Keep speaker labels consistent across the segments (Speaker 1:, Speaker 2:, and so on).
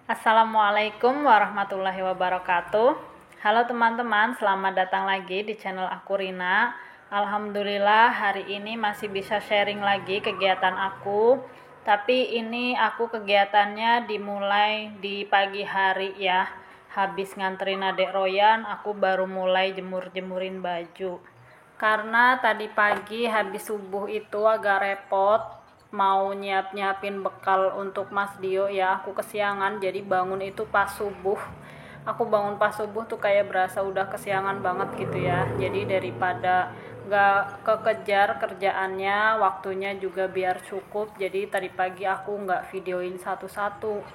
Speaker 1: Assalamualaikum warahmatullahi wabarakatuh. Halo teman-teman, selamat datang lagi di channel aku Rina. Alhamdulillah hari ini masih bisa sharing lagi kegiatan aku. Tapi ini aku kegiatannya dimulai di pagi hari ya. Habis nganterin adek Royan, aku baru mulai jemur-jemurin baju. Karena tadi pagi habis subuh itu agak repot, mau nyiapin bekal untuk Mas Dio ya, aku kesiangan jadi bangun itu pas subuh. Aku bangun pas subuh tuh kayak berasa udah kesiangan banget gitu ya. Jadi daripada gak kekejar kerjaannya, waktunya juga biar cukup. Jadi tadi pagi aku gak videoin satu-satu.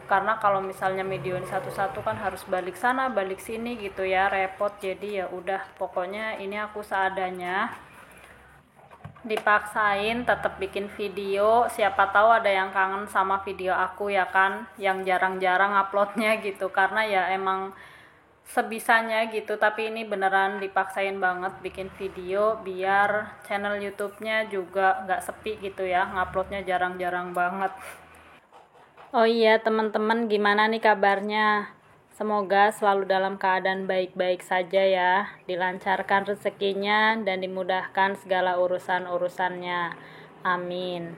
Speaker 1: Karena kalau misalnya videoin satu-satu kan harus balik sana, balik sini gitu ya, repot. Jadi ya udah, pokoknya ini aku seadanya. Dipaksain tetap bikin video, siapa tahu ada yang kangen sama video aku ya kan, yang jarang-jarang uploadnya gitu, karena ya emang sebisanya gitu. Tapi ini beneran dipaksain banget bikin video biar channel YouTube-nya juga nggak sepi gitu ya, nguploadnya jarang-jarang banget. Oh iya teman-teman, gimana nih kabarnya? Semoga selalu dalam keadaan baik-baik saja ya, dilancarkan rezekinya dan dimudahkan segala urusan-urusannya. Amin.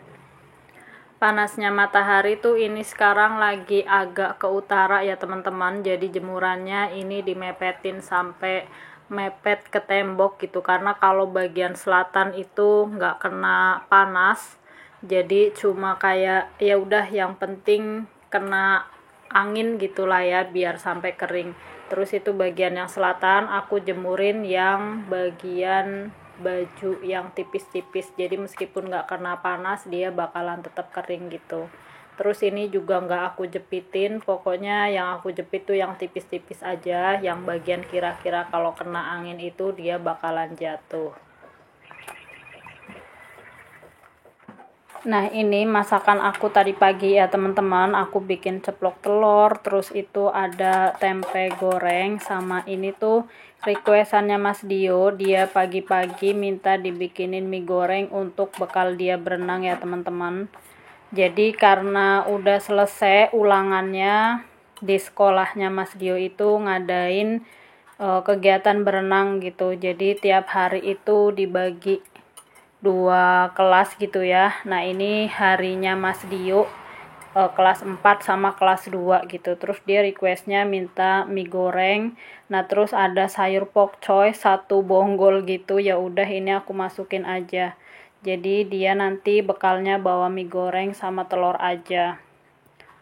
Speaker 1: Panasnya matahari tuh ini sekarang lagi agak ke utara ya teman-teman, jadi jemurannya ini dimepetin sampai mepet ke tembok gitu, karena kalau bagian selatan itu nggak kena panas, jadi cuma kayak ya udah yang penting kena angin gitulah ya biar sampai kering. Terus itu bagian yang selatan aku jemurin yang bagian baju yang tipis-tipis, jadi meskipun nggak kena panas dia bakalan tetap kering gitu. Terus ini juga nggak aku jepitin, pokoknya yang aku jepit tuh yang tipis-tipis aja, yang bagian kira-kira kalau kena angin itu dia bakalan jatuh. Nah ini masakan aku tadi pagi ya teman-teman, aku bikin ceplok telur, terus itu ada tempe goreng, sama ini tuh requestannya Mas Dio, dia pagi-pagi minta dibikinin mie goreng untuk bekal dia berenang ya teman-teman. Jadi karena udah selesai ulangannya di sekolahnya Mas Dio itu ngadain kegiatan berenang gitu, jadi tiap hari itu dibagi 2 kelas gitu ya. Nah ini harinya Mas Dio kelas 4 sama kelas 2 gitu. Terus dia requestnya minta mie goreng. Nah terus ada sayur pokcoy 1 bonggol gitu. Ya udah ini aku masukin aja. Jadi dia nanti bekalnya bawa mie goreng sama telur aja.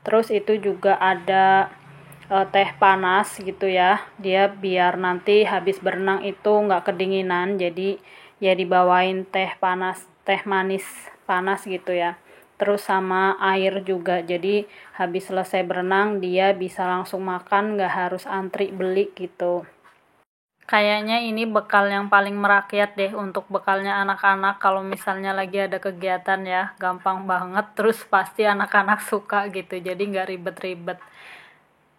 Speaker 1: Terus itu juga ada teh panas gitu ya, dia biar nanti habis berenang itu nggak kedinginan, jadi ya dibawain teh panas, teh manis panas gitu ya. Terus sama air juga, jadi habis selesai berenang dia bisa langsung makan, nggak harus antri beli gitu. Kayaknya ini bekal yang paling merakyat deh untuk bekalnya anak-anak kalau misalnya lagi ada kegiatan ya, gampang banget, terus pasti anak-anak suka gitu, jadi nggak ribet-ribet.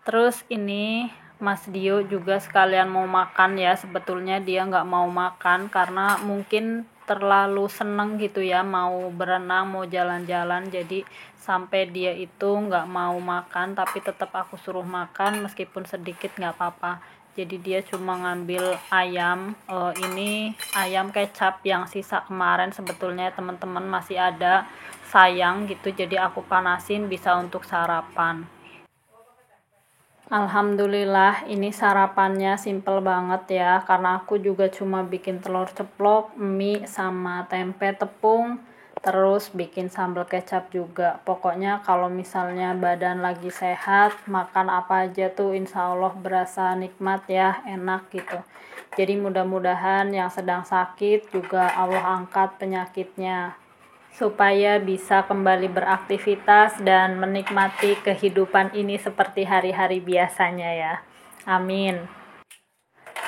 Speaker 1: Terus ini Mas Dio juga sekalian mau makan ya, sebetulnya dia nggak mau makan karena mungkin terlalu seneng gitu ya, mau berenang, mau jalan-jalan, jadi sampai dia itu nggak mau makan, tapi tetap aku suruh makan meskipun sedikit nggak apa-apa. Jadi dia cuma ngambil ayam, ini ayam kecap yang sisa kemarin, sebetulnya teman-teman masih ada, sayang gitu, jadi aku panasin bisa untuk sarapan. Alhamdulillah ini sarapannya simple banget ya, karena aku juga cuma bikin telur ceplok, mie sama tempe tepung, terus bikin sambal kecap juga. Pokoknya kalau misalnya badan lagi sehat, makan apa aja tuh insya Allah berasa nikmat ya, enak gitu. Jadi mudah-mudahan yang sedang sakit juga Allah angkat penyakitnya, supaya bisa kembali beraktivitas dan menikmati kehidupan ini seperti hari-hari biasanya ya. Amin.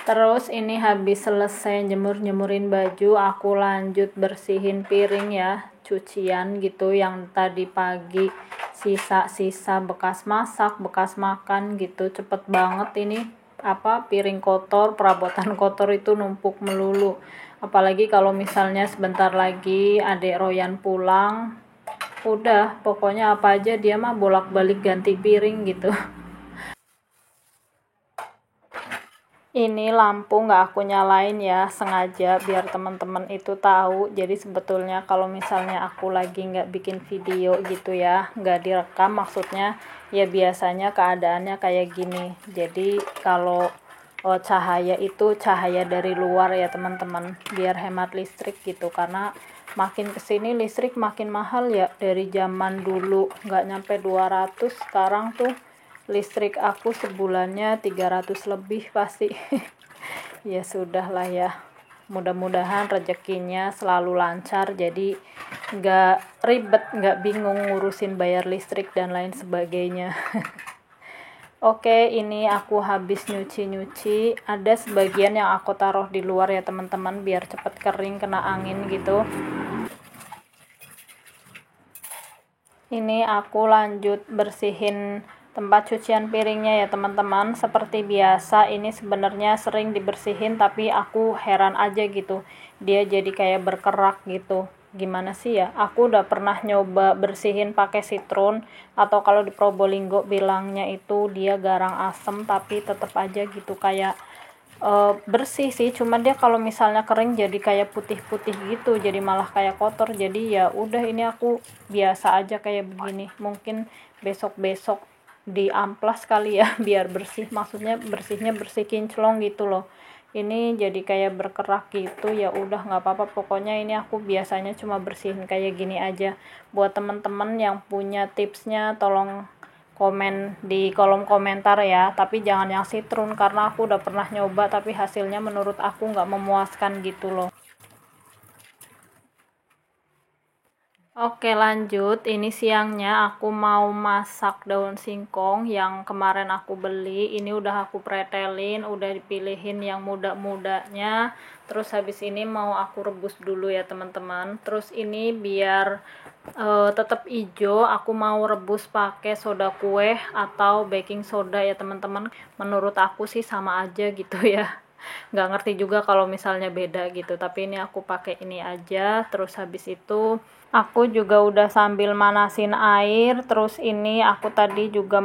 Speaker 1: Terus ini habis selesai jemur-jemurin baju, aku lanjut bersihin piring ya, cucian gitu yang tadi pagi sisa-sisa bekas masak, bekas makan gitu. Cepet banget ini piring kotor, perabotan kotor itu numpuk melulu. Apalagi kalau misalnya sebentar lagi adek Royan pulang, Udah, pokoknya apa aja dia mah bolak-balik ganti piring gitu. Ini lampu nggak aku nyalain ya, sengaja biar teman-teman itu tahu. Jadi sebetulnya kalau misalnya aku lagi nggak bikin video gitu ya, nggak direkam maksudnya, ya biasanya keadaannya kayak gini. Jadi kalau cahaya itu cahaya dari luar ya teman-teman, biar hemat listrik gitu. Karena makin kesini listrik makin mahal ya, dari zaman dulu nggak nyampe 200, sekarang tuh listrik aku sebulannya 300 lebih pasti. Ya sudah lah ya, mudah-mudahan rezekinya selalu lancar, jadi nggak ribet, nggak bingung ngurusin bayar listrik dan lain sebagainya. Oke, ini aku habis nyuci-nyuci, ada sebagian yang aku taruh di luar ya teman-teman, biar cepet kering kena angin gitu. Ini aku lanjut bersihin tempat cucian piringnya ya teman-teman. Seperti biasa, ini sebenarnya sering dibersihin tapi aku heran aja gitu, dia jadi kayak berkerak gitu. Gimana sih ya, aku udah pernah nyoba bersihin pakai sitron, atau kalau di Probolinggo bilangnya itu dia garang asem, tapi tetap aja gitu kayak bersih sih, cuman dia kalau misalnya kering jadi kayak putih-putih gitu, jadi malah kayak kotor. Jadi ya udah, ini aku biasa aja kayak begini, mungkin besok-besok diamplas kali ya biar bersih, maksudnya bersihnya bersih kinclong gitu loh. Ini jadi kayak berkerak gitu, ya udah nggak apa-apa, pokoknya ini aku biasanya cuma bersihin kayak gini aja. Buat temen-temen yang punya tipsnya tolong komen di kolom komentar ya, tapi jangan yang sitrun karena aku udah pernah nyoba tapi hasilnya menurut aku nggak memuaskan gitu loh. Oke, lanjut. Ini siangnya aku mau masak daun singkong yang kemarin aku beli. Ini udah aku pretelin, udah dipilihin yang muda-mudanya. Terus habis ini mau aku rebus dulu ya teman-teman. Terus ini biar tetap hijau, aku mau rebus pakai soda kue atau baking soda ya teman-teman. Menurut aku sih sama aja gitu ya. Nggak ngerti juga kalau misalnya beda gitu, tapi ini aku pakai ini aja. Terus habis itu aku juga udah sambil manasin air. Terus ini aku tadi juga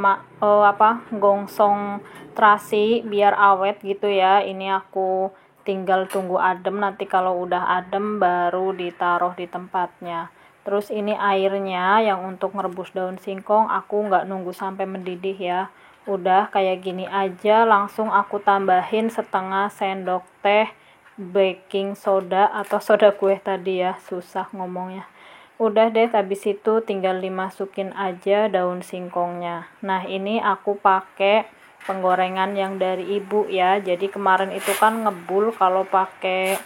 Speaker 1: gongsong terasi biar awet gitu ya. Ini aku tinggal tunggu adem, nanti kalau udah adem baru ditaruh di tempatnya. Terus ini airnya yang untuk merebus daun singkong, aku nggak nunggu sampai mendidih ya. Udah kayak gini aja langsung aku tambahin setengah sendok teh baking soda atau soda kue tadi ya, susah ngomongnya. Udah deh, habis itu tinggal dimasukin aja daun singkongnya. Nah, ini aku pakai penggorengan yang dari ibu ya. Jadi kemarin itu kan ngebul kalau pakai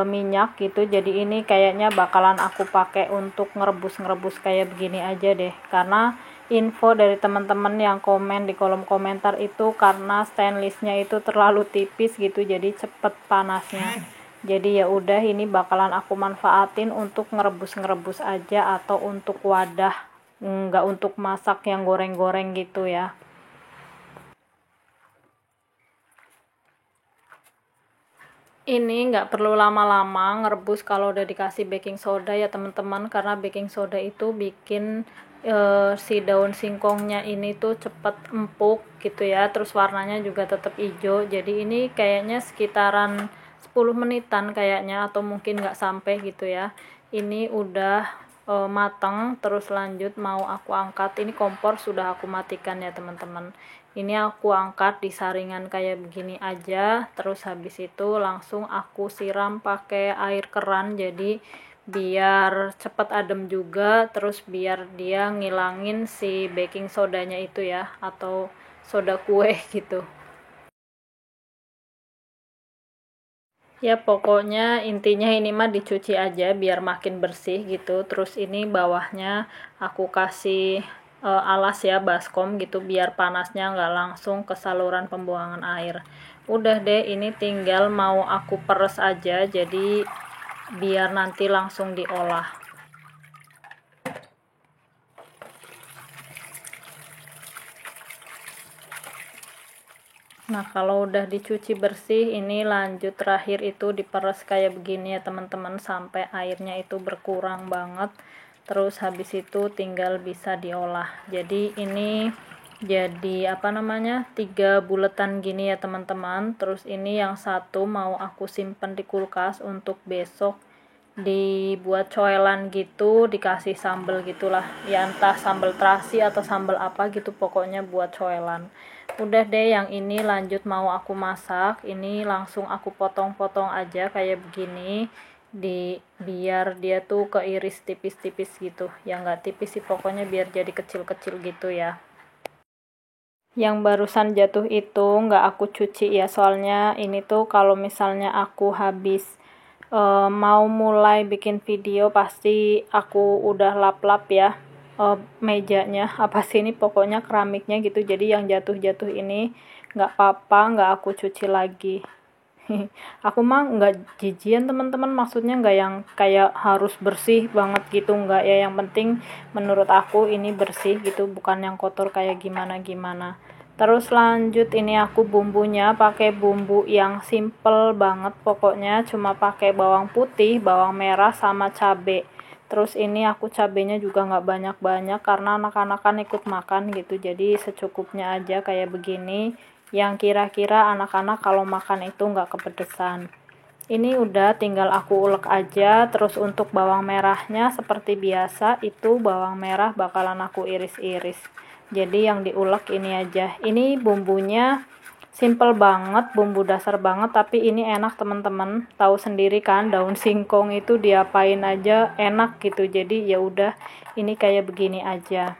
Speaker 1: minyak gitu. Jadi ini kayaknya bakalan aku pakai untuk ngerebus-ngerebus kayak begini aja deh. Karena info dari teman-teman yang komen di kolom komentar itu karena stainlessnya itu terlalu tipis gitu, jadi cepet panasnya. Jadi ya udah, ini bakalan aku manfaatin untuk ngerebus-ngerebus aja atau untuk wadah, nggak untuk masak yang goreng-goreng gitu ya. Ini nggak perlu lama-lama ngerebus kalau udah dikasih baking soda ya teman-teman, karena baking soda itu bikin si daun singkongnya ini tuh cepet empuk gitu ya, terus warnanya juga tetap hijau. Jadi ini kayaknya sekitaran 10 menitan kayaknya, atau mungkin nggak sampai gitu ya. Ini udah matang. Terus lanjut mau aku angkat, ini kompor sudah aku matikan ya teman-teman. Ini aku angkat di saringan kayak begini aja. Terus habis itu langsung aku siram pakai air keran, jadi biar cepet adem juga, terus biar dia ngilangin si baking sodanya itu ya, atau soda kue gitu. Ya pokoknya intinya ini mah dicuci aja biar makin bersih gitu. Terus ini bawahnya aku kasih alas ya, baskom gitu, biar panasnya nggak langsung ke saluran pembuangan air. Udah deh, ini tinggal mau aku peres aja, jadi biar nanti langsung diolah. Nah, kalau udah dicuci bersih, ini lanjut terakhir itu diperes kayak begini ya teman-teman, sampai airnya itu berkurang banget. terus habis itu tinggal bisa diolah. Jadi ini jadi 3 buletan gini ya teman-teman. Terus ini yang satu mau aku simpen di kulkas untuk besok dibuat coelan gitu, dikasih sambal gitulah ya, entah sambal terasi atau sambal apa gitu, pokoknya buat coelan. Udah deh, yang ini lanjut mau aku masak. Ini langsung aku potong-potong aja kayak begini, biar dia tuh keiris tipis-tipis gitu ya, nggak tipis sih pokoknya, biar jadi kecil-kecil gitu ya. Yang barusan jatuh itu nggak aku cuci ya, soalnya ini tuh kalau misalnya aku habis mau mulai bikin video pasti aku udah lap-lap ya mejanya, apa sih ini pokoknya keramiknya gitu. Jadi yang jatuh-jatuh ini nggak apa-apa, nggak aku cuci lagi. Aku mah nggak jijian teman-teman, maksudnya nggak yang kayak harus bersih banget gitu, nggak ya, yang penting menurut aku ini bersih gitu, bukan yang kotor kayak gimana-gimana. Terus lanjut, ini aku bumbunya pakai bumbu yang simple banget, pokoknya cuma pakai bawang putih, bawang merah, sama cabe. Terus ini aku cabenya juga nggak banyak-banyak karena anak-anak kan ikut makan gitu, jadi secukupnya aja kayak begini, yang kira-kira anak-anak kalau makan itu nggak kepedesan. Ini udah tinggal aku ulek aja. Terus untuk bawang merahnya seperti biasa, itu bawang merah bakalan aku iris-iris. Jadi yang diulek ini aja. Ini bumbunya simple banget, bumbu dasar banget, tapi ini enak teman-teman. Tahu sendiri kan, daun singkong itu diapain aja enak gitu. Jadi ya udah, ini kayak begini aja.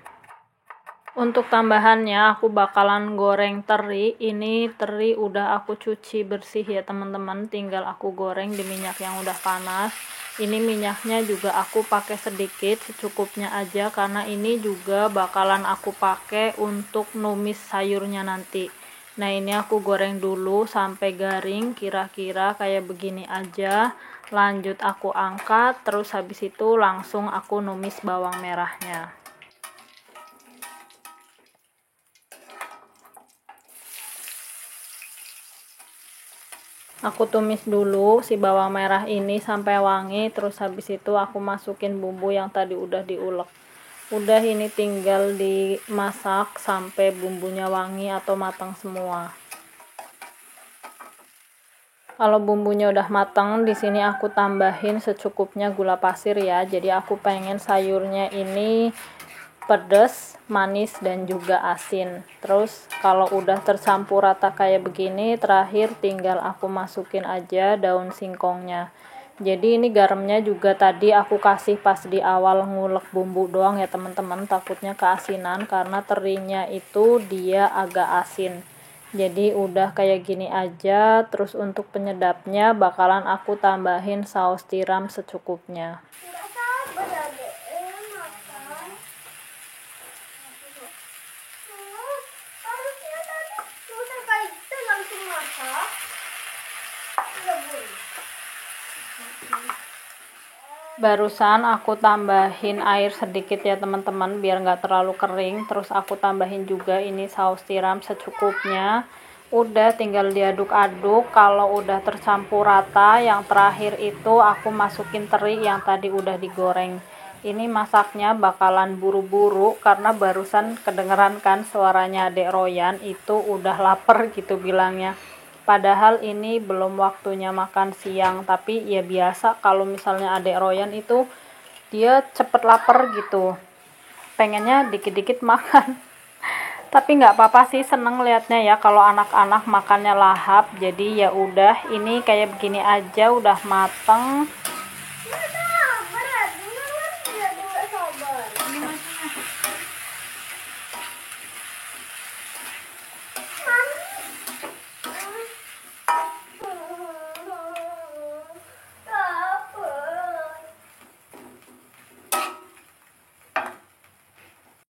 Speaker 1: Untuk tambahannya aku bakalan goreng teri. Ini teri udah aku cuci bersih ya teman-teman, tinggal aku goreng di minyak yang udah panas. Ini minyaknya juga aku pakai sedikit, secukupnya aja, karena ini juga bakalan aku pakai untuk numis sayurnya nanti. Nah ini aku goreng dulu sampai garing, kira-kira kayak begini aja. Lanjut aku angkat, terus habis itu langsung aku numis bawang merahnya. Aku tumis dulu si bawang merah ini sampai wangi, terus habis itu aku masukin bumbu yang tadi udah diulek. Udah, ini tinggal dimasak sampai bumbunya wangi atau matang semua. Kalau bumbunya udah matang, di sini aku tambahin secukupnya gula pasir ya. Jadi aku pengen sayurnya ini pedas, manis, dan juga asin. Terus kalau udah tercampur rata kayak begini, terakhir tinggal aku masukin aja daun singkongnya. Jadi ini garamnya juga tadi aku kasih pas di awal ngulek bumbu doang ya teman-teman, takutnya keasinan karena terinya itu dia agak asin. Jadi udah kayak gini aja. Terus untuk penyedapnya bakalan aku tambahin saus tiram secukupnya. Barusan aku tambahin air sedikit ya teman-teman, biar nggak terlalu kering. Terus aku tambahin juga ini saus tiram secukupnya. Udah tinggal diaduk-aduk. Kalau udah tercampur rata, yang terakhir itu aku masukin teri yang tadi udah digoreng. Ini masaknya bakalan buru-buru karena barusan kedengeran kan suaranya Adek Royan itu udah lapar gitu bilangnya. Padahal ini belum waktunya makan siang, tapi ya biasa kalau misalnya Adek Royan itu dia cepet lapar gitu, pengennya dikit-dikit makan. Tapi nggak apa-apa sih, seneng liatnya ya kalau anak-anak makannya lahap. Jadi ya udah, ini kayak begini aja udah mateng.